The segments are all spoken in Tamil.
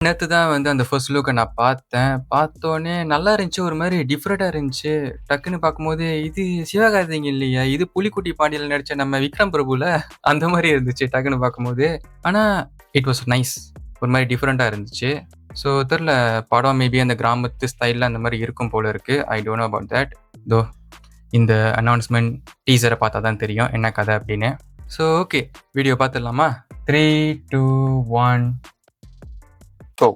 நேத்து தான் வந்து அந்த ஃபர்ஸ்ட் லுக்க நான் பார்த்தேன். பார்த்தோனே நல்லா இருந்துச்சு. ஒரு மாரி டிஃபரெண்ட்டா இருந்துச்சு. டக்குன்னு பார்க்கும்போது, இது சிவகார்த்திகேயன் இல்லையா? இது புலிக்குட்டி பாண்டியன்ல நடிச்ச நம்ம விக்ரம் பிரபுல. அந்த மாரி இருந்துச்சு டக்குன்னு பார்க்கும்போது. ஆனா, இட் வாஸ் நைஸ். ஒரு மாரி டிஃபரெண்ட்டா இருந்துச்சு. ஸோ தெர்ல படம் மேபி அந்த கிராமத்து ஸ்டைல்ல அந்த மாரி இருக்கும் போல இருக்கு. I don't know about that. தோ இந்த அனவுன்ஸ்மென்ட் டீசர பார்த்தா தான் தெரியும். என்ன கதை அப்படின்னு. So okay. வீடியோ பார்த்துடலாமா? 3, 2, 1 கோ!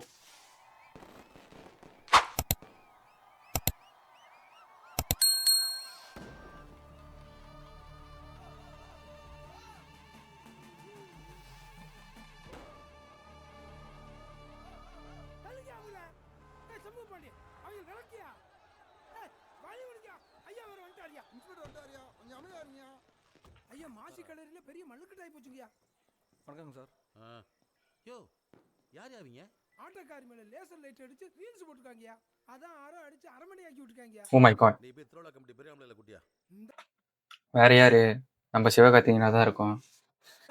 ஐயா மாசி கலரில பெரிய மழுக்கு டாய் போச்சுங்கய்யா. வணக்கம் சார். யோ யார் யாவீங்க? ஆட்டோக்காரி மேல லேசர் லைட் அடிச்சு ரீல்ஸ் போட்டுருக்காங்கய்யா. அதான் யாரோ அடிச்சு அரமணை ஆக்கி விட்டுருக்காங்கய்யா. Oh my God! நீ போய் திருவிழா கமிட்டி பெரியாமலையில குட்டியா. வேற யாரு? நம்ம சிவகார்த்திகேயனா தான் இருக்கும்.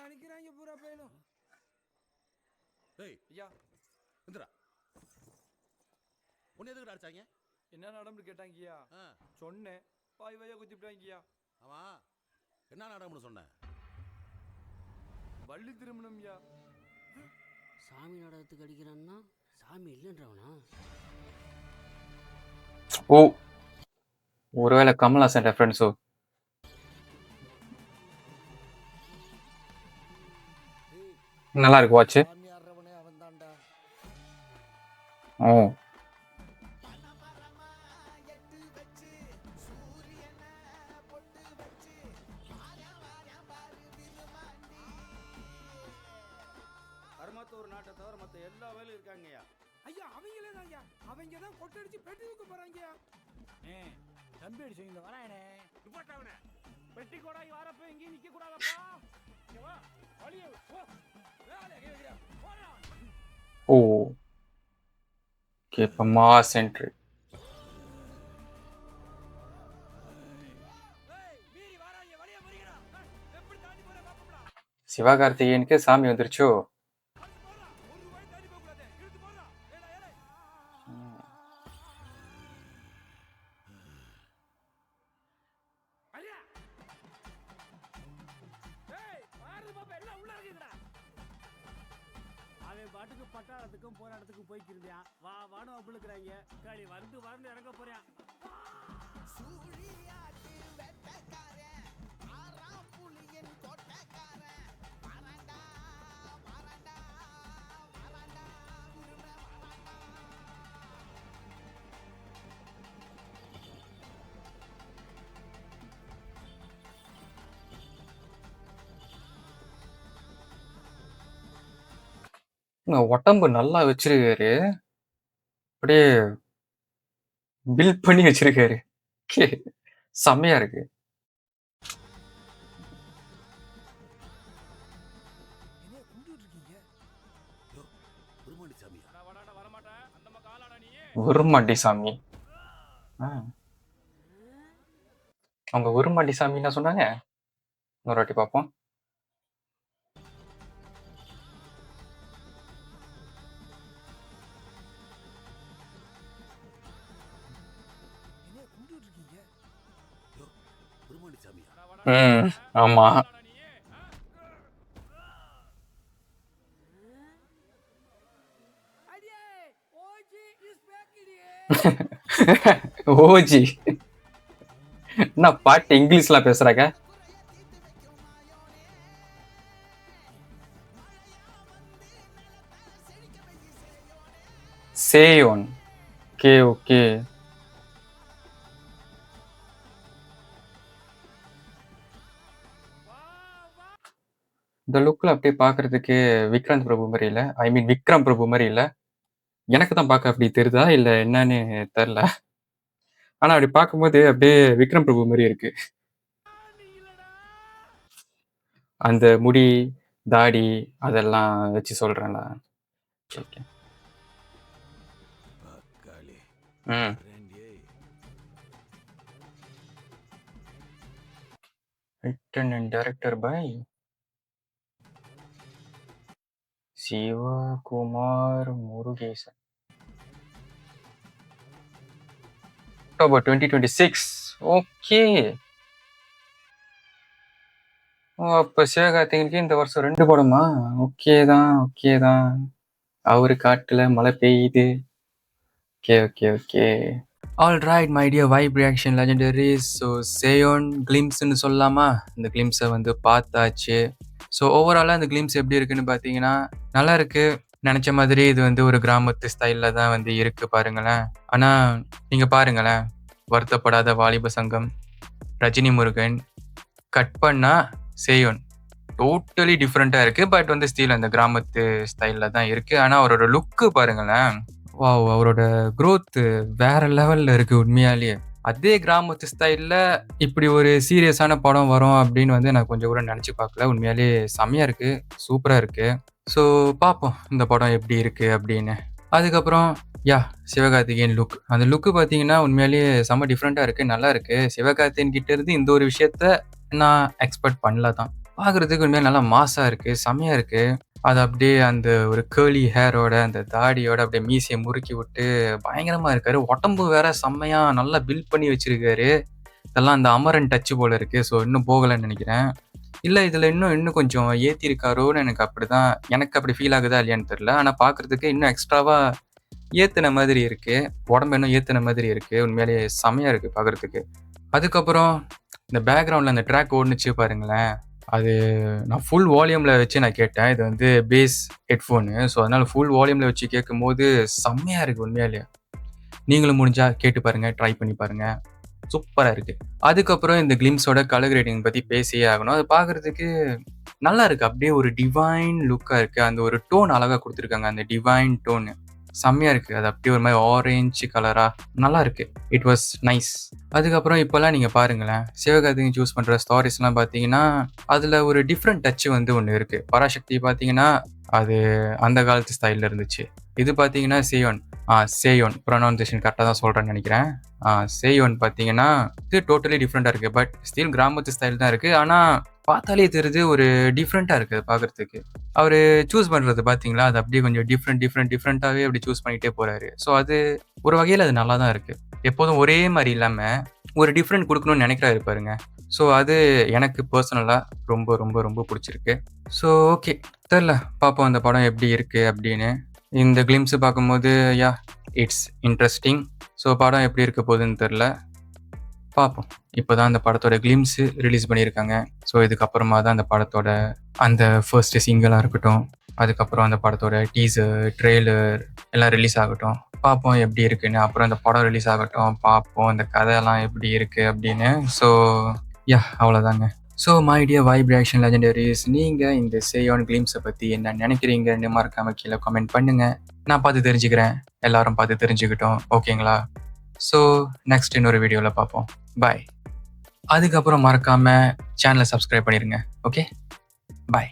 நினைக்கிறாங்க பூரா பேணும். டேய் ஐயா இந்தடா. உன்னை எதுக்கு அடிச்சாங்க? என்ன நடந்து கேட்டாங்கய்யா. சொன்னேன் பாய் வாயா குத்திட்டாங்கய்யா. ஆமா என்ன நடக்கும்னு சொன்னேன்? வள்ளி திருமணம்யா. சாமி நாடகத்துக்கு அடிக்கிறான்னா சாமி இல்லைன்றவனா? ஓ! ஒருவேளை கமல்ஹாசன் ரெஃபரன்ஸோ? நல்லா இருக்கு வாட்ச். சாமி ஆடுறவனே அவன் தான்டா. ஓ! அருமாத்தூர் நாட்டை தவிர மற்ற எல்லா வேலையும் இருக்காங்கய்யா. ஐயா அவங்களே தான்யா. அவங்க தான் கொட்டடிச்சு பெட்டி தூக்க போறாங்கய்யா. தம்பி அடி செய்யுங்க வராயனே. நிப்பாட்டவனே. பெட்டி கோடாய் வரப்ப எங்கேயும் நிக்க கூடாதப்பா. இங்க வா. வழிய போ. வேலை கேக்குறா. போடா. ஓ! ஓகே. இப்ப மாஸ் என்ட்ரி. ஏய் மீறி வராங்க வழிய மறிங்கடா. எப்படி தாண்டி போற பாப்போம்டா. சிவகார்த்திகேயனுக்கு சாமி வந்துருச்சோ? போடா. ஒரு வழி தாண்டி போக கூடாது. இழுத்து போடா. ஏடா ஏடா. ஐயா. ஏய் பாரு பாப்பா எல்லாம் உள்ள இருக்குடா. அவன் பாட்டுக்கு பட்டாளத்துக்கும் போராட்டத்துக்கும் போய்க்கிருந்தியா. வா வானோ அப்புளுக்குறாங்க. களி வந்து இறங்க போறியா. உடம்பு நல்லா வச்சிருக்காரு. அப்படியே பில்ட் பண்ணி வச்சிருக்காரு. ஓகே. செம்மையா இருக்கு. என்ன கும்பிட்டு இருக்கீங்க? யோ பெருமாண்டி சாமியா. அட வாடா வர மாட்டேன். அந்த பக்கம் ஆளாடா நீ. உருமாண்டி சாமி. அவங்க உருமாண்டி சாமி என்ன சொன்னாங்க? இன்னொரு வாட்டி பார்ப்போம். என்ன கும்பிட்டு இருக்கீங்க? யோ பெருமாண்டி சாமியா. அட வாடா. ஆமா. ஆளாடா நீ. அடியே ஓஜி இஸ் பேக் இடியே. ஓஜி. என்ன பாட்டு இங்கிலீஷ்ல பேசுறாங்க? சேயோன். Okay okay. இந்த லுக்ல அப்படியே பார்க்கறதுக்கு விக்ராந்த் பிரபு மாதிரி இல்ல. ஐ மீன் விக்ரம் பிரபு மாதிரி இல்ல. எனக்கு தான் பார்க்க அப்படி தெரியுதா இல்ல என்னன்னு தெரியல. ஆனா அப்படி பார்க்கும்போது அப்படியே விக்ரம் பிரபு மாதிரி இருக்கு. அந்த முடி, தாடி அதெல்லாம் வச்சு சொல்றேன்ல. ஓகே. பக்காளி. ம். ரெண்டே. Written and directed by Sivakumar Murugesan. October 2026. Okay. அப்ப சிவகார்த்திகேயனுக்கு இந்த வருஷம் 2 படமா? ஓகே தான். அவரு காட்டுல மழை பெய்யுது. Okay. Alright my dear vibe reaction legendaries. So Seyon கிளிம்ஸ்ன்னு சொல்லலாமா? இந்த கிளிம்ஸை வந்து பார்த்தாச்சு. ஸோ ஓவராலாக இந்த கிளிம்ஸ் எப்படி இருக்குன்னு பார்த்தீங்கன்னா நல்லா இருக்கு. நினச்ச மாதிரி இது வந்து ஒரு கிராமத்து ஸ்டைலில் தான் வந்து இருக்கு பாருங்களேன். ஆனால் நீங்கள் பாருங்களேன், வருத்தப்படாத வாலிப சங்கம், ரஜினி முருகன், கட் பண்ணா சேயோன் டோட்டலி டிஃப்ரெண்ட்டாக இருக்குது. பட் வந்து ஸ்டில் அந்த கிராமத்து ஸ்டைலில் தான் இருக்குது. ஆனால் அவரோட லுக்கு பாருங்களேன், வாவ், அவரோட growth வேற லெவல்ல இருக்கு உண்மையாலேயே. அதே கிராமத்து ஸ்டைல்ல இப்படி ஒரு சீரியஸான படம் வரும் அப்படின்னு வந்து நான் கொஞ்சம் கூட நினச்சி பார்க்கல. உண்மையாலேயே செம்மையா இருக்கு, சூப்பரா இருக்கு. ஸோ பார்ப்போம் இந்த படம் எப்படி இருக்கு அப்படின்னு. அதுக்கப்புறம் சிவகார்த்திகேயன் லுக், அந்த லுக்கு பார்த்தீங்கன்னா உண்மையாலேயே செம்ம டிஃப்ரெண்ட்டாக இருக்குது, நல்லா இருக்கு. சிவகார்த்திகேயன் கிட்ட இருந்து இந்த ஒரு விஷயத்த நான் எக்ஸ்பெக்ட் பண்ணல தான். பார்க்குறதுக்கு உண்மையாக நல்லா மாஸாக இருக்குது, செம்மையாக இருக்குது. அது அப்படியே அந்த ஒரு கேர்லி ஹேரோட அந்த தாடியோட அப்படியே மீசையை முறுக்கி விட்டு பயங்கரமாக இருக்காரு. உடம்பு வேற செம்மையாக நல்லா பில்ட் பண்ணி வச்சிருக்காரு. இதெல்லாம் அந்த அமரன் டச்சு போல இருக்கு. ஸோ இன்னும் போகலைன்னு நினைக்கிறேன். இல்லை இதில் இன்னும் கொஞ்சம் ஏற்றிருக்காரோன்னு எனக்கு அப்படி ஃபீல் ஆகுதா இல்லையான்னு தெரில. ஆனால் பார்க்குறதுக்கு இன்னும் எக்ஸ்ட்ராவாக ஏற்றின மாதிரி இருக்குது, உடம்பு இன்னும் ஏற்றின மாதிரி இருக்குது. உண்மையிலேயே செம்மையாக இருக்குது பார்க்குறதுக்கு. அதுக்கப்புறம் இந்த பேக்ரவுண்டில் அந்த ட்ராக் ஓடுனுச்சு பாருங்களேன், அது நான் ஃபுல் வால்யூமில் வச்சு நான் கேட்டேன். இது வந்து பேஸ் ஹெட்ஃபோனு. ஸோ அதனால் ஃபுல் வால்யூமில் வச்சு கேட்கும்போது செம்மையாக இருக்குது உண்மையாலேயே. நீங்களும் முடிஞ்சால் கேட்டு பாருங்கள், ட்ரை பண்ணி பாருங்கள், சூப்பராக இருக்குது. அதுக்கப்புறம் இந்த கிளிம்ஸோட கலர் கிரேடிங் பற்றி பேசியே ஆகணும். அது பார்க்குறதுக்கு நல்லா இருக்குது, அப்படியே ஒரு டிவைன் லுக்காக இருக்குது. அந்த ஒரு டோன் அழகாக கொடுத்துருக்காங்க, அந்த டிவைன் டோனு செம்மையாக இருக்குது. அது அப்படியே ஒரு மாதிரி ஆரஞ்சு கலராக நல்லா இருக்குது. It was nice. அதுக்கப்புறம் இப்போல்லாம் நீங்கள் பாருங்களேன், சிவகார்த்திகேயன் சூஸ் பண்ணுற ஸ்டாரிஸ்லாம் பார்த்தீங்கன்னா அதில் ஒரு டிஃப்ரெண்ட் டச்சு வந்து ஒன்று இருக்குது. பராசக்தி பார்த்தீங்கன்னா அது அந்த காலத்து ஸ்டைலில் இருந்துச்சு. இது பார்த்தீங்கன்னா சேயோன் ப்ரொனவுன்சேஷன் கரெக்டாக தான் சொல்கிறேன்னு நினைக்கிறேன். சேயோன் பார்த்தீங்கன்னா இது டோட்டலி டிஃப்ரெண்ட்டாக இருக்குது. பட் ஸ்டில் கிராமத்து ஸ்டைல் தான் இருக்குது. ஆனால் பார்த்தாலே தெரியுது ஒரு டிஃப்ரெண்ட்டாக இருக்குது பார்க்குறதுக்கு. அவர் சூஸ் பண்ணுறது பார்த்தீங்களா, அது அப்படியே கொஞ்சம் டிஃப்ரெண்ட்டாகவே அப்படி சூஸ் பண்ணிகிட்டே போகிறாரு. ஸோ அது ஒரு வகையில் அது நல்லா தான் இருக்குது. எப்போதும் ஒரே மாதிரி இல்லாமல் ஒரு டிஃப்ரெண்ட் கொடுக்கணும்னு நினைக்கிறாரு பாருங்க. ஸோ அது எனக்கு பர்சனலாக ரொம்ப ரொம்ப ரொம்ப பிடிச்சிருக்கு. ஸோ ஓகே, தெரில பார்ப்போம் அந்த படம் எப்படி இருக்குது அப்படின்னு. இந்த கிளிம்ஸு பார்க்கும்போது இட்ஸ் இன்ட்ரெஸ்டிங். ஸோ படம் எப்படி இருக்க போகுதுன்னு தெரில, பார்ப்போம். இப்போ தான் அந்த படத்தோட கிளிம்ஸு ரிலீஸ் பண்ணியிருக்காங்க. ஸோ இதுக்கப்புறமா தான் அந்த படத்தோட அந்த ஃபர்ஸ்ட் சிங்கிளாக இருக்கட்டும், அதுக்கப்புறம் அந்த படத்தோட டீசர், ட்ரெய்லர் எல்லாம் ரிலீஸ் ஆகட்டும், பார்ப்போம் எப்படி இருக்குன்னு. அப்புறம் அந்த படம் ரிலீஸ் ஆகட்டும், பார்ப்போம் இந்த கதையெல்லாம் எப்படி இருக்குது அப்படின்னு. ஸோ அவ்வளோதாங்க. So my dear vibe reaction legendaries, நீங்கள் இந்த சேயோன் கிளிம்ஸை பற்றி என்ன நினைக்கிறீங்கன்னு மறக்காமல் கீழே கமெண்ட் பண்ணுங்கள். நான் பார்த்து தெரிஞ்சுக்கிறேன், எல்லாரும் பார்த்து தெரிஞ்சுக்கிட்டோம், ஓகேங்களா? ஸோ நெக்ஸ்ட் இன்னொரு வீடியோவில் பார்ப்போம். பாய். அதுக்கப்புறம் மறக்காமல் சேனலை சப்ஸ்கிரைப் பண்ணிடுங்க. ஓகே, பாய்.